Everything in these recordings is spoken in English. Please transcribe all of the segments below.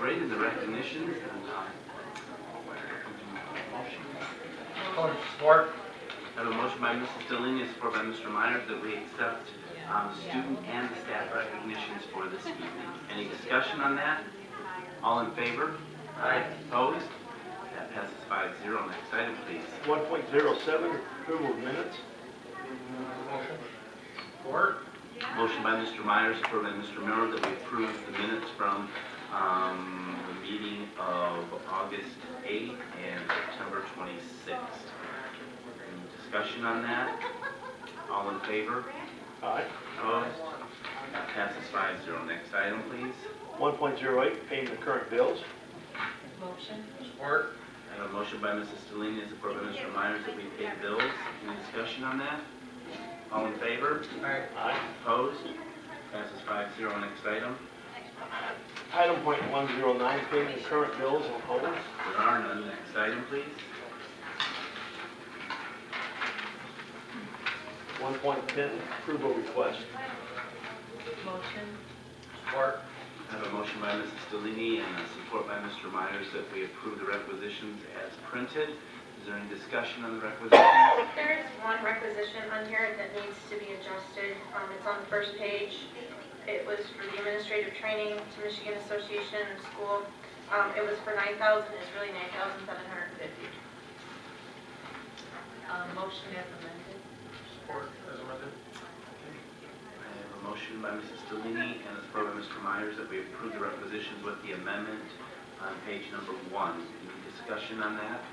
grade and the recognitions. Support. I have a motion by Mrs. Delaney, support by Mr. Myers, that we accept student and staff recognitions for this evening. Any discussion on that? All in favor? Aye. Opposed? That passes 5-0. Next item, please. 1.07, approval of minutes. Motion. Support. Motion by Mr. Myers, support by Mr. Miller, that we approve the minutes from the meeting of August 8th and September 26th. Any discussion on that? All in favor? Aye. Opposed? That passes 5-0. Next item, please. 1.08, paying the current bills. Motion. Support. I have a motion by Mrs. Delaney, support by Mr. Myers, that we pay the bills. Any discussion on that? All in favor? Aye. Aye. Opposed? Passes 5-0. Next item. Item .109, paying the current bills and holds. There are none. Next item, please. 1.10, approval request. Motion. Support. I have a motion by Mrs. Delaney and a support by Mr. Myers that we approve the requisitions as printed. Is there any discussion on the requisitions? There's one requisition on here that needs to be adjusted. It's on the first page. It was for the administrative training to Michigan Association of School. It was for $9,000. It's really $9,750. Motion as amended. Support as amended. I have a motion by Mrs. Delaney and a support by Mr. Myers that we approve the requisitions with the amendment on page number 1. Any discussion on that?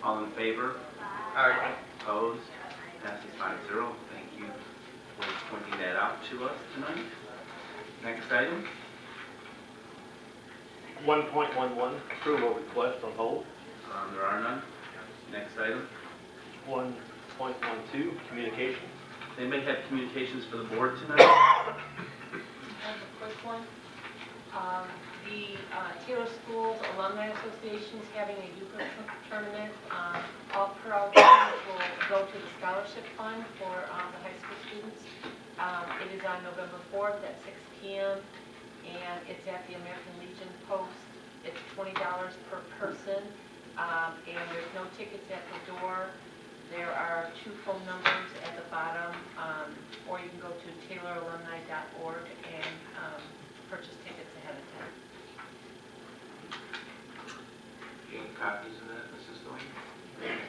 All in favor? Aye. Opposed? Passes 5-0. Thank you for pointing that out to us tonight. Next item. 1.11, approval request on hold. There are none. Next item. 1.12, communication. Does anybody have communications for the board tonight? I have a quick one. The Taylor Schools Alumni Association is having a euchre tournament. All proud students will go to the scholarship fund for the high school students. It is on November 4th at 6 p.m. and it's at the American Legion Post. It's $20 per person, and there's no tickets at the door. There are 2 phone numbers at the bottom, or you can go to tayloralumni.org and purchase tickets ahead of time. You have copies of that, Mrs. Delaney?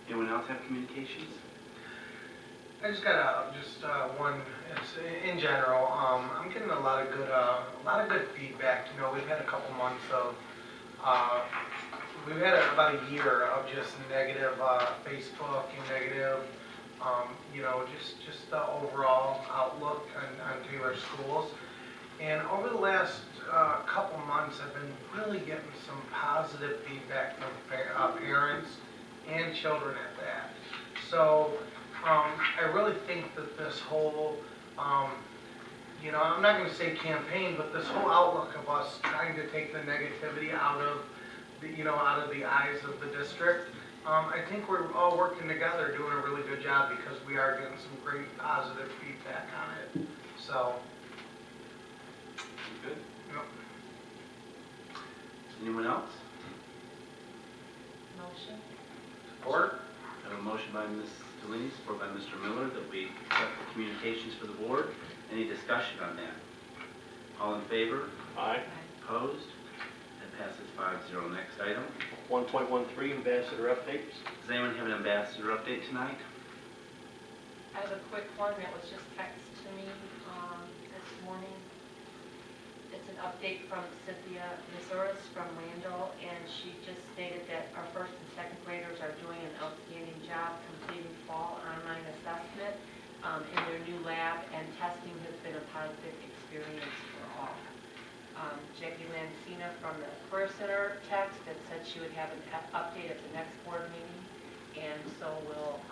Anyone else have communications? I just got one. It's in general. I'm getting a lot of good feedback. You know, we've had a couple months of, we've had about a year of just negative Facebook and negative, you know, just the overall outlook on Taylor schools. And over the last couple months, I've been really getting some positive feedback from parents and children at that. So I really think that this whole, you know, I'm not going to say campaign, but this whole outlook of us trying to take the negativity out of the, you know, out of the eyes of the district, I think we're all working together, doing a really good job because we are getting some great positive feedback on it. So. Good. Yep. Anyone else? Motion. Support. I have a motion by Ms. Delaney, support by Mr. Miller, that we accept the communications for the board. Any discussion on that? All in favor? Aye. Opposed? That passes 5-0. Next item. 1.13, ambassador updates. Does anyone have an ambassador update tonight? I have a quick one that was just texted to me this morning. It's an update from Cynthia Misouris from Randall, and she just stated that our first and second graders are doing an outstanding job completing fall online assessment in their new lab, and testing has been a positive experience for all. Jackie Lancina from the Career Center text that said she would have an update at the next board meeting, and so will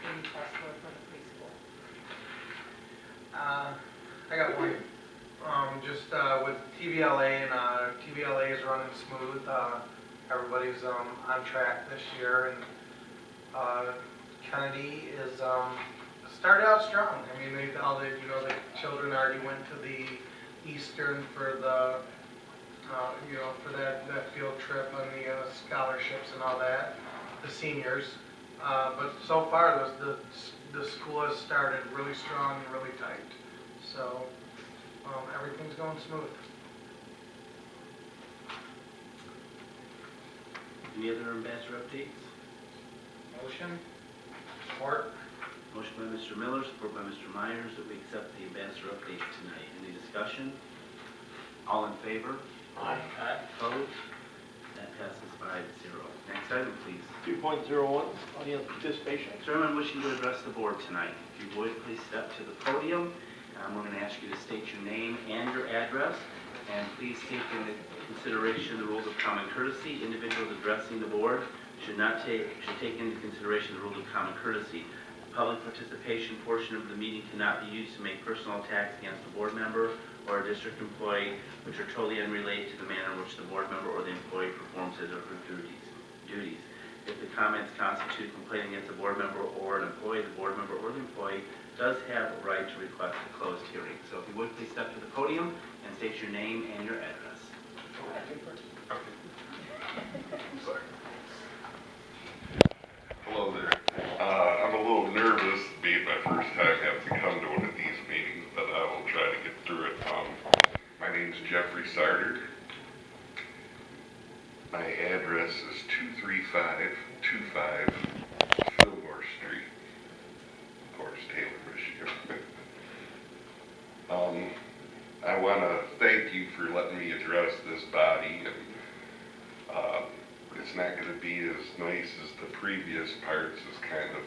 Amy Kessler from the preschool. I got one. Just with TVLA, and TVLA is running smooth. Everybody's on track this year, and Kennedy is started out strong. I mean, all the, you know, the children already went to the Easter Eastern for the, for that field trip on the scholarships and all that, the seniors. But so far, the school has started really strong and really tight. So everything's going smooth. Any other ambassador updates? Motion. Support. Motion by Mr. Miller, support by Mr. Myers, that we accept the ambassador updates tonight. Any discussion? All in favor? Aye. Aye. Opposed? That passes 5-0. Next item, please. 3.01, audience participation. Is there anyone wishing to address the board tonight? If you would, please step to the podium. We're going to ask you to state your name and your address, and please take into consideration the rules of common courtesy. Individuals addressing the board should take into consideration the rules of common courtesy. The public participation portion of the meeting cannot be used to make personal attacks against a board member or a district employee, which are totally unrelated to the manner in which the board member or the employee performs his or her duties. If the comments constitute a complaint against a board member or an employee, the board member or the employee does have a right to request a closed hearing. So if you would, please step to the podium and state your name and your address. Hello there. I'm a little nervous, being my first time having to come to one of these meetings, but I will try to get through it. My name's Jeffrey Sarder. My address is 23525 Fillmore Street, of course, Taylor, Michigan. I want to thank you for letting me address this body, and it's not going to be as nice as the previous parts. It's kind of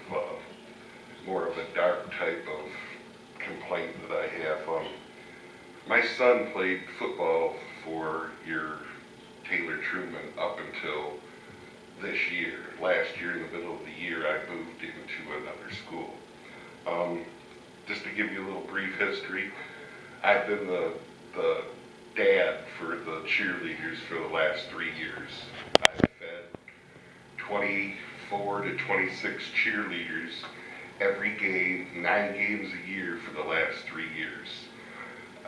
more of a dark type of complaint that I have. My son played football for your Taylor Truman up until this year. Last year, in the middle of the year, I moved into another school. Just to give you a little brief history, I've been the dad for the cheerleaders for the last 3 years. I've fed 24 to 26 cheerleaders every game, 9 games a year for the last 3 years.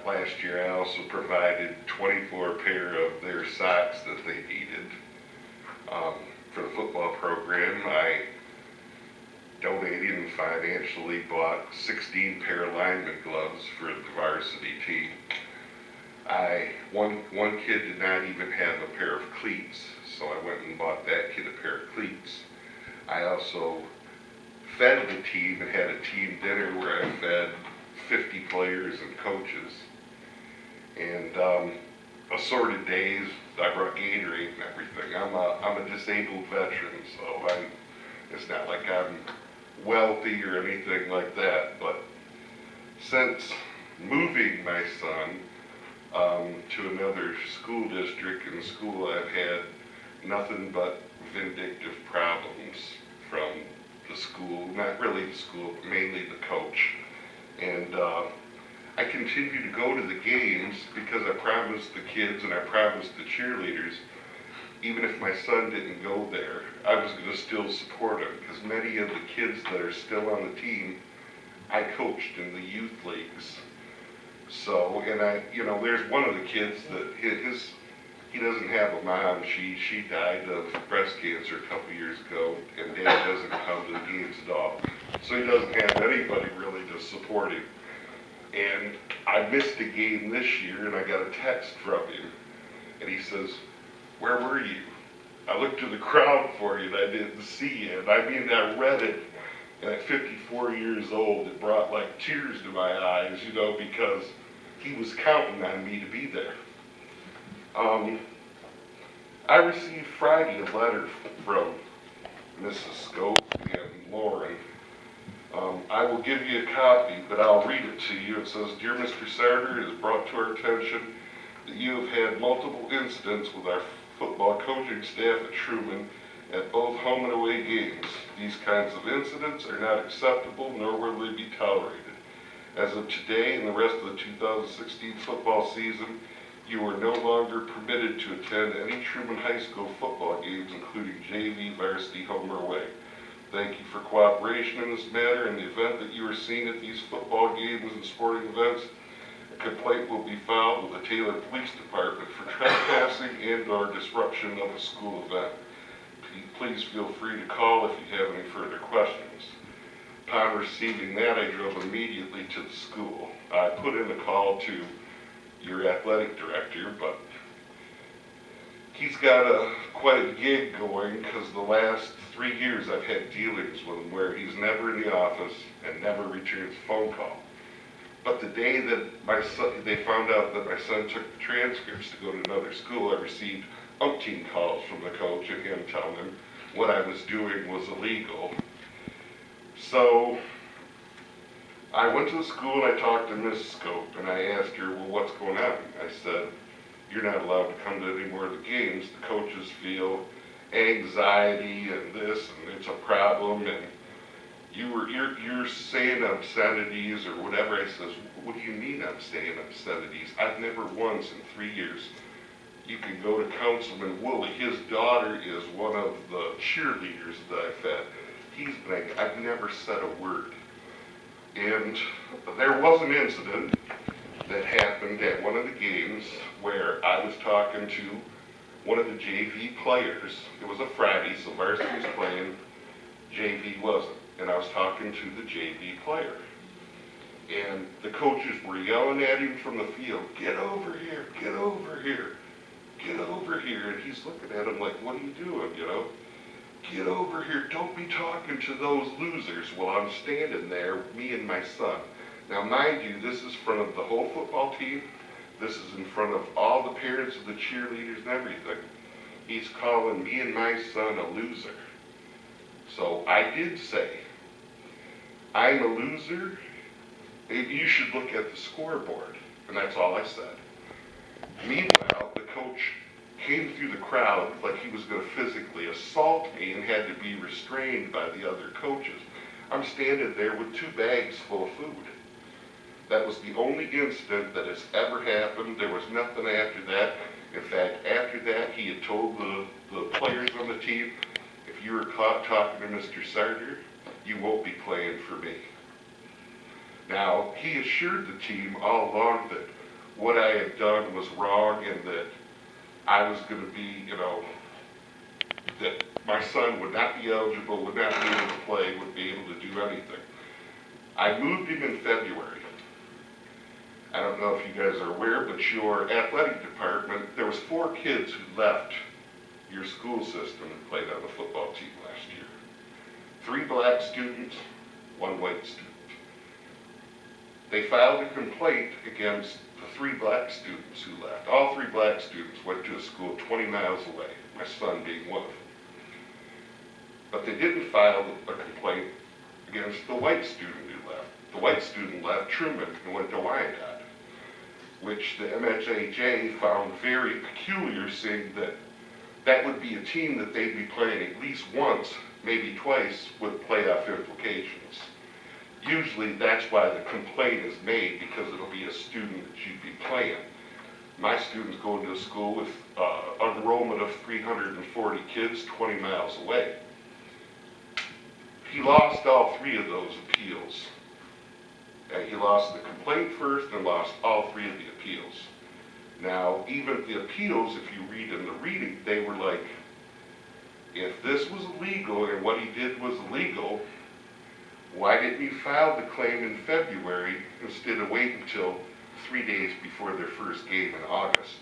Last year I also provided 24 pair of their socks that they needed. For the football program, I donated and financially bought 16 pair of lineman gloves for the varsity team. One kid did not even have a pair of cleats, so I went and bought that kid a pair of cleats. I also fed the team and had a team dinner where I fed 50 players and coaches. And assorted days, I brought Gatorade and everything. I'm a disabled veteran, so it's not like I'm wealthy or anything like that. But since moving my son to another school district, in school I've had nothing but vindictive problems from the school, not really the school, but mainly the coach. And I continue to go to the games because I promised the kids and I promised the cheerleaders, even if my son didn't go there, I was going to still support him, because many of the kids that are still on the team, I coached in the youth leagues. So, and there's one of the kids that he doesn't have a mom. She died of breast cancer a couple years ago, and Dad doesn't come to the games at all. So he doesn't have anybody really to support him. And I missed a game this year, and I got a text from him, and he says, "Where were you? I looked to the crowd for you, and I didn't see you." And I mean, I read it, and at 54 years old, it brought like tears to my eyes, because he was counting on me to be there. I received Friday a letter from Mrs. Scope and Lauren. I will give you a copy, but I'll read it to you. It says, "Dear Mr. Sarder, it is brought to our attention that you have had multiple incidents with our football coaching staff at Truman at both home and away games. These kinds of incidents are not acceptable, nor will they be tolerated. As of today and the rest of the 2016 football season, you are no longer permitted to attend any Truman High School football games, including JV, varsity, home, or away. Thank you for cooperation in this matter. In the event that you are seen at these football games and sporting events, A complaint will be filed with the Taylor Police Department for trespassing and/or disruption of a school event. Please feel free to call if you have any further questions. Upon receiving that, I drove immediately to the school. I put in a call to your athletic director, but he's got quite a gig going because the last 3 years I've had dealings with him where he's never in the office and never returns a phone call. But the day that they found out that my son took the transcripts to go to another school, I received umpteen calls from the coach and him telling him what I was doing was illegal. So I went to the school and I talked to Mrs. Scope and I asked her, well, what's going on? I said, you're not allowed to come to any more of the games. The coaches feel anxiety and this, and it's a problem, and you're saying obscenities or whatever. I says, what do you mean I'm saying obscenities? I've never once in 3 years. You can go to Councilman Woolley. His daughter is one of the cheerleaders that I fed. He's been, I've never said a word. And there was an incident that happened at one of the games where I was talking to one of the JV players. It was a Friday, so varsity was playing, JV wasn't. And I was talking to the JV player. And the coaches were yelling at him from the field, get over here, get over here, get over here. And he's looking at him like, what are you doing, you know? Get over here, don't be talking to those losers. Well, I'm standing there, me and my son. Now, mind you, this is in front of the whole football team. This is in front of all the parents of the cheerleaders and everything. He's calling me and my son a loser. So I did say, I'm a loser. Maybe you should look at the scoreboard. And that's all I said. Meanwhile, the coach came through the crowd like he was going to physically assault me and had to be restrained by the other coaches. I'm standing there with 2 bags full of food. That was the only incident that has ever happened. There was nothing after that. In fact, after that, he had told the players on the team, if you were caught talking to Mr. Sarger, you won't be playing for me. Now, he assured the team all along that what I had done was wrong and that I was going to be, you know, that my son would not be eligible, would not be able to play, would be able to do anything. I moved him in February. I don't know if you guys are aware, but your athletic department, there was 4 kids who left your school system and played on the football team last year. 3 black students, 1 white student. They filed a complaint against the 3 black students who left. All 3 black students went to a school 20 miles away, my son being one of them. But they didn't file a complaint against the white student who left. The white student left Truman and went to Wyandotte, which the MHAJ found very peculiar, saying that that would be a team that they'd be playing at least once, maybe twice, with playoff implications. Usually that's why the complaint is made, because it'll be a student that you'd be playing. My student's going to a school with an enrollment of 340 kids 20 miles away. He lost all 3 of those appeals. He lost the complaint first and lost all 3 of the appeals. Now, even the appeals, if you read in the reading, they were like, if this was illegal and what he did was illegal, why didn't you file the claim in February instead of waiting until 3 days before their first game in August?